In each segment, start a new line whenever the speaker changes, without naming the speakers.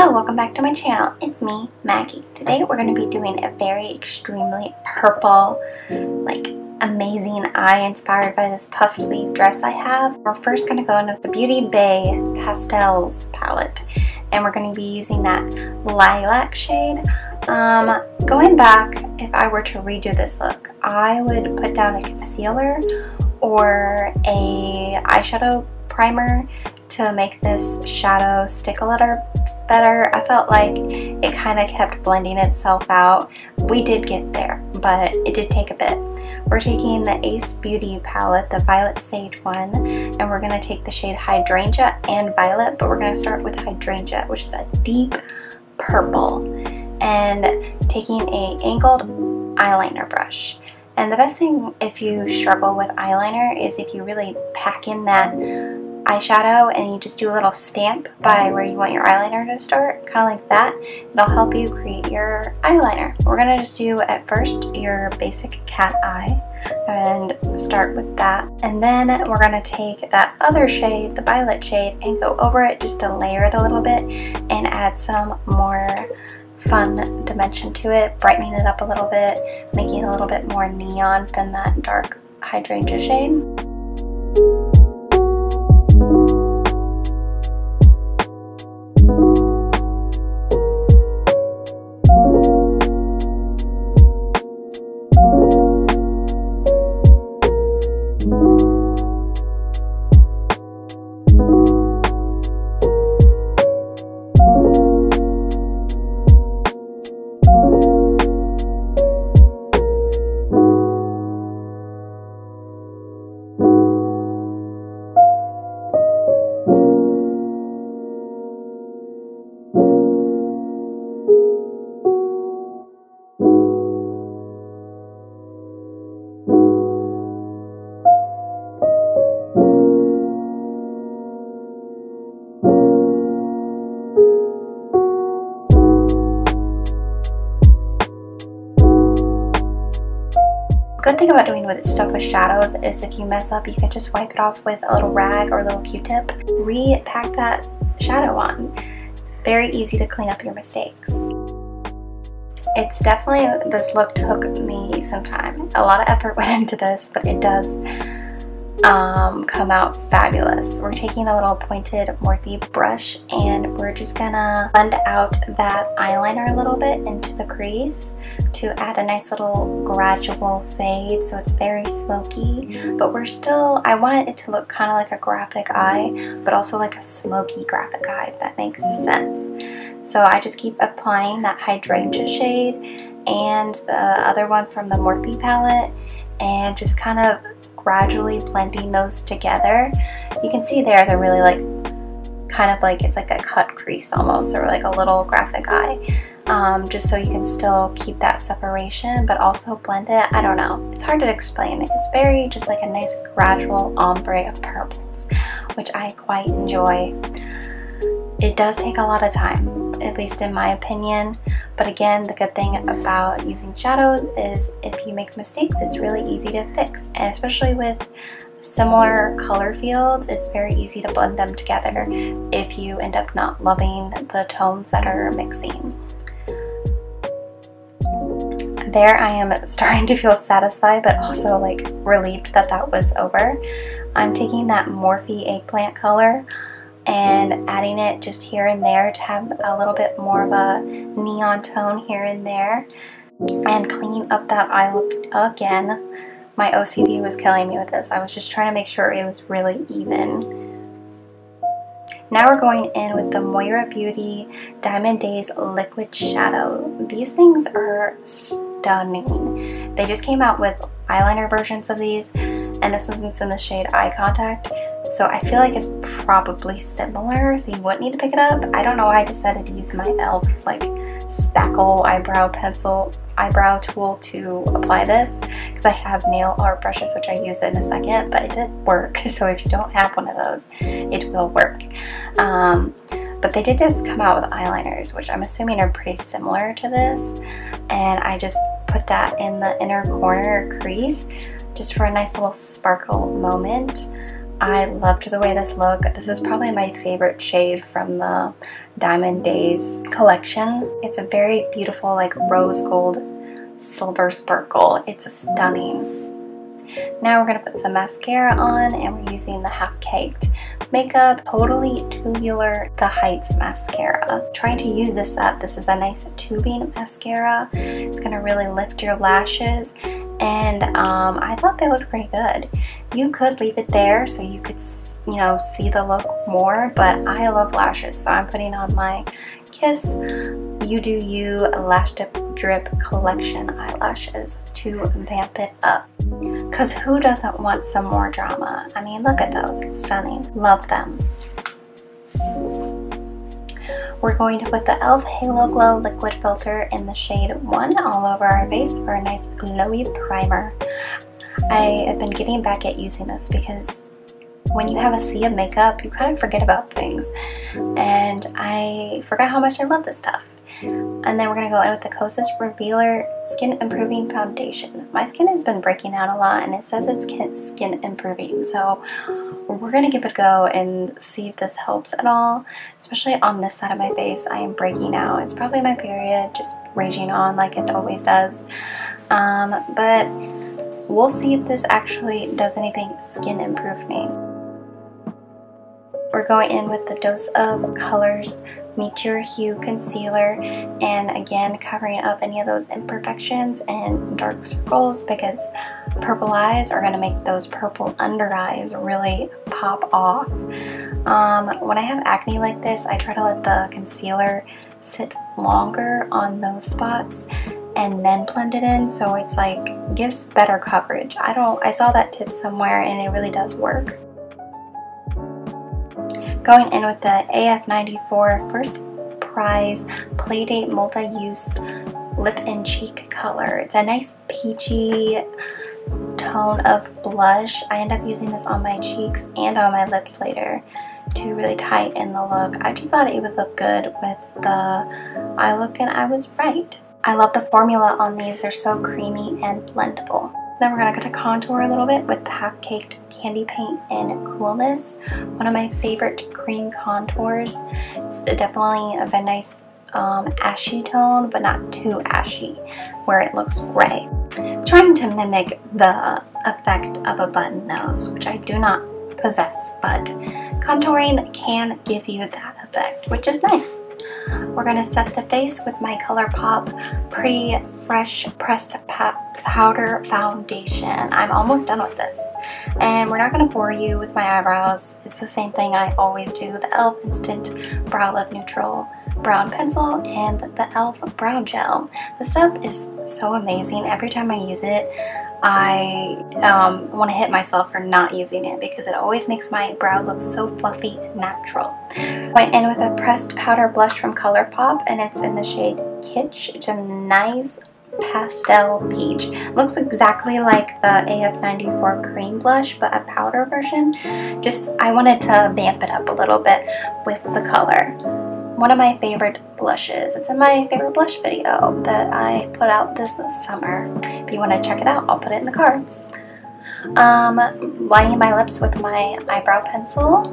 Hello, welcome back to my channel. It's me, Maggie. Today we're going to be doing a very extremely purple, like amazing eye inspired by this puff sleeve dress I have. We're first going to go into the Beauty Bay Pastels palette, and we're going to be using that lilac shade. Going back, if I were to redo this look, I would put down a concealer or a eyeshadow primer to make this shadow stick a little better. I felt like it kind of kept blending itself out. We did get there, but it did take a bit. We're taking the Ace Beauty palette, the Violet Sage one, and we're going to take the shade Hydrangea and Violet, but we're going to start with Hydrangea, which is a deep purple, and taking a angled eyeliner brush. And the best thing if you struggle with eyeliner is if you really pack in that eyeshadow and you just do a little stamp by where you want your eyeliner to start, kind of like that. It'll help you create your eyeliner. We're going to just do at first your basic cat eye and start with that, and then we're going to take that other shade, the violet shade, and go over it just to layer it a little bit and add some more fun dimension to it, brightening it up a little bit, making it a little bit more neon than that dark hydrangea shade. Good thing about doing with stuff with shadows is if you mess up, you can just wipe it off with a little rag or a little Q-tip. Repack that shadow on. Very easy to clean up your mistakes. It's definitely, this look took me some time. A lot of effort went into this, but it does come out fabulous. We're taking a little pointed Morphe brush and we're just gonna blend out that eyeliner a little bit into the crease to add a nice little gradual fade, so it's very smoky, but we're still, I wanted it to look kind of like a graphic eye, but also like a smoky graphic eye, if that makes sense. So I just keep applying that hydrangea shade and the other one from the Morphe palette and just kind of gradually blending those together. You can see there they're really like kind of like, it's like a cut crease almost, or like a little graphic eye, just so you can still keep that separation but also blend it. I don't know, it's hard to explain. It's very just like a nice gradual ombre of purples, which I quite enjoy. It does take a lot of time, at least in my opinion, but again, the good thing about using shadows is if you make mistakes, it's really easy to fix, and especially with similar color fields, it's very easy to blend them together if you end up not loving the tones that are mixing. There I am starting to feel satisfied, but also like relieved that that was over. I'm taking that Morphe eggplant color and adding it just here and there to have a little bit more of a neon tone here and there, and cleaning up that eye look again. My OCD was killing me with this. I was just trying to make sure it was really even. Now we're going in with the Moira Beauty Diamond Daze Liquid Shadow. These things are stunning. They just came out with eyeliner versions of these, and this one's in the shade Eye Contact, so I feel like it's probably similar, so you wouldn't need to pick it up. I don't know why I decided to use my e.l.f. like spackle eyebrow tool to apply this, because I have nail art brushes which I use in a second, but it did work. So if you don't have one of those, it will work. But they did just come out with eyeliners, which I'm assuming are pretty similar to this, and I just put that in the inner corner crease just for a nice little sparkle moment. I loved the way this looked. This is probably my favorite shade from the Diamond Daze collection. It's a very beautiful like rose gold silver sparkle. It's stunning. Now we're going to put some mascara on, and we're using the Half Caked Makeup Totally Tubular The Heights mascara. Trying to use this up. This is a nice tubing mascara. It's going to really lift your lashes, and I thought they looked pretty good. You could leave it there so you could, you know, see the look more, but I love lashes, so I'm putting on my Kiss You Do You Lash Drip Collection eyelashes to vamp it up. Because who doesn't want some more drama? I mean, look at those. Stunning. Love them. We're going to put the e.l.f. Halo Glow Liquid Filter in the shade 1 all over our face for a nice glowy primer. I have been getting back at using this because when you have a sea of makeup, you kind of forget about things. And I forgot how much I love this stuff. And then we're going to go in with the Kosas Revealer Skin Improving Foundation. My skin has been breaking out a lot, and it says it's skin improving. So we're going to give it a go and see if this helps at all. Especially on this side of my face, I am breaking out. It's probably my period just raging on like it always does. But we'll see if this actually does anything skin improving. We're going in with the Dose of Colors Meet Your Hue Concealer, and again covering up any of those imperfections and dark circles, because purple eyes are going to make those purple under eyes really pop off. When I have acne like this, I try to let the concealer sit longer on those spots and then blend it in, so it's like gives better coverage. I saw that tip somewhere and it really does work. Going in with the AF94 First Prize Playdate Multi-Use Lip and Cheek color. It's a nice peachy tone of blush. I end up using this on my cheeks and on my lips later to really tighten the look. I just thought it would look good with the eye look, and I was right. I love the formula on these. They're so creamy and blendable. Then we're going to go to contour a little bit with the Half Caked Candy Paint in Coolness. One of my favorite cream contours. It's definitely a very nice ashy tone, but not too ashy, where it looks gray. Trying to mimic the effect of a button nose, which I do not possess, but contouring can give you that effect, which is nice. We're going to set the face with my Colourpop Pretty Fresh Pressed Powder Foundation. I'm almost done with this, and we're not going to bore you with my eyebrows. It's the same thing I always do. The e.l.f. Instant Brow Lift Neutral Brown Pencil and the e.l.f. Brow Gel. The stuff is so amazing. Every time I use it, I want to hit myself for not using it because it always makes my brows look so fluffy and natural. Went in with a pressed powder blush from Colourpop, and it's in the shade Kitch. It's a nice pastel peach. Looks exactly like the AF94 cream blush, but a powder version. I wanted to vamp it up a little bit with the color. One of my favorite blushes. It's in my favorite blush video that I put out this summer. If you want to check it out, I'll put it in the cards. Lining my lips with my eyebrow pencil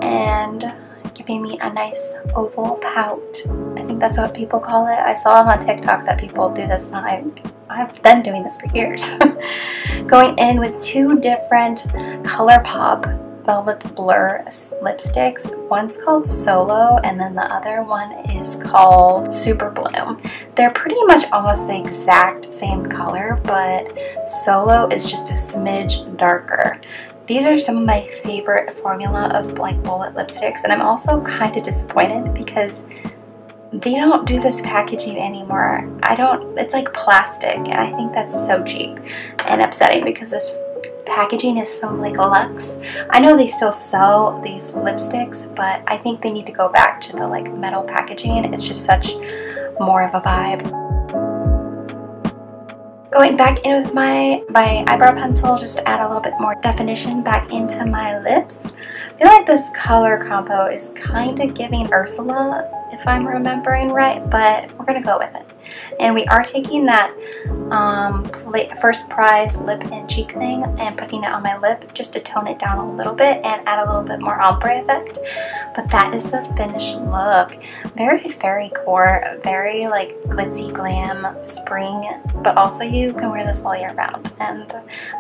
and giving me a nice oval pout. I think that's what people call it. I saw on TikTok that people do this, and I've been doing this for years. Going in with two different Colourpop Velvet Blur lipsticks. One's called Solo, and then the other one is called Superbloom. They're pretty much almost the exact same color, but Solo is just a smidge darker. These are some of my favorite formula of like bullet lipsticks, and I'm also kind of disappointed because they don't do this packaging anymore. It's like plastic, and I think that's so cheap and upsetting because this packaging is so like luxe. I know they still sell these lipsticks, but I think they need to go back to the like metal packaging. It's just such more of a vibe. Going back in with my eyebrow pencil just to add a little bit more definition back into my lips. I feel like this color combo is kind of giving Ursula, if I'm remembering right, but we're gonna go with it. And we are taking that First Prize lip and cheek thing and putting it on my lip just to tone it down a little bit and add a little bit more ombre effect. But that is the finished look. Very fairy core, very like glitzy glam spring, but also you can wear this all year round, and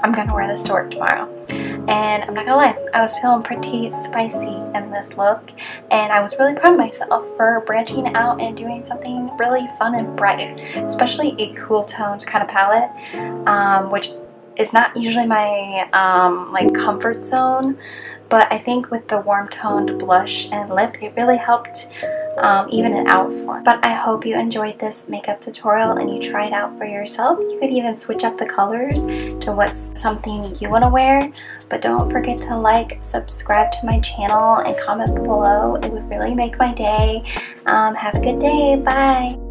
I'm gonna wear this to work tomorrow. And I'm not gonna lie, I was feeling pretty spicy in this look, and I was really proud of myself for branching out and doing something really fun and bright, especially a cool tones kind of palette, which is not usually my like comfort zone, but I think with the warm toned blush and lip, it really helped even it out for me. But I hope you enjoyed this makeup tutorial and you try it out for yourself. You could even switch up the colors to what's something you want to wear. But don't forget to like, subscribe to my channel, and comment below. It would really make my day. Have a good day. Bye.